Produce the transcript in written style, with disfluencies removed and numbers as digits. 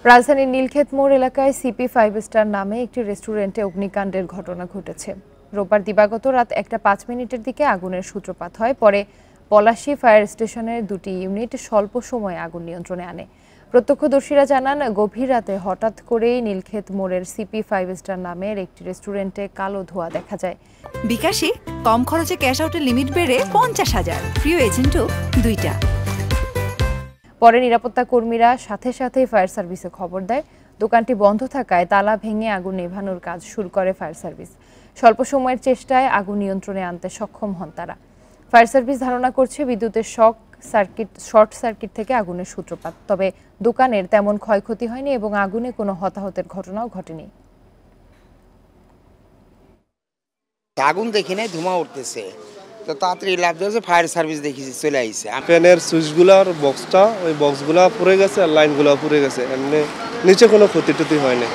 রাজধানীর নীলক্ষেত মোড় এলাকায় সিপি 5 স্টার নামে একটি রেস্টুরেন্টে অগ্নিকাণ্ডের ঘটনা ঘটেছে। রোববার দিবাগত রাত 1:05 দিকে আগুনের সূত্রপাত হয়। পরে পলাশী ফায়ার স্টেশনের 2টি ইউনিট স্বল্প সময়ে আগুন নিয়ন্ত্রণে আনে। প্রত্যক্ষদর্শীরা জানান, গভীর রাতে হঠাৎ করেই নীলক্ষেত মোড়ের সিপি 5 স্টার নামের একটি রেস্টুরেন্টে কালো ধোঁয়া দেখা যায়। বিকাশে কম খরচে ক্যাশ আউটের লিমিট বেড়ে 50,000, প্রিয় এজেন্টও 2টা। পরে নিরাপত্তা কর্মীরা সাথে সাথে ফায়ার সার্ভিসে খবর দেয়। দোকানটি বন্ধ থাকায় তালা ভেঙে আগুন নেভানোর কাজ শুরু করে ফায়ার সার্ভিস। স্বল্প সময়ের চেষ্টায় আগুন নিয়ন্ত্রণে আনতে সক্ষম হন তারা। ফায়ার সার্ভিস ধারণা করছে বিদ্যুতের শর্ট সার্কিট থেকে আগুনের সূত্রপাত। তবে দোকানের তেমন ক্ষয়ক্ষতি হয়নি এবং আগুনে কোনো হতাহতের ঘটনাও ঘটেনি। আগুন দেখি নাই, ধোঁয়া উঠতেছে, তো তাড়াতাড়ি লাভ দিয়েছে, ফায়ার সার্ভিস দেখেছি চলে আইছে। ফ্যানের সুইচগুলোর বক্সটা ওই বক্সগুলো পুড়ে গেছে আর লাইনগুলো পুড়ে গেছে, এমনি নিচে কোনো ক্ষতি টতি হয়নি।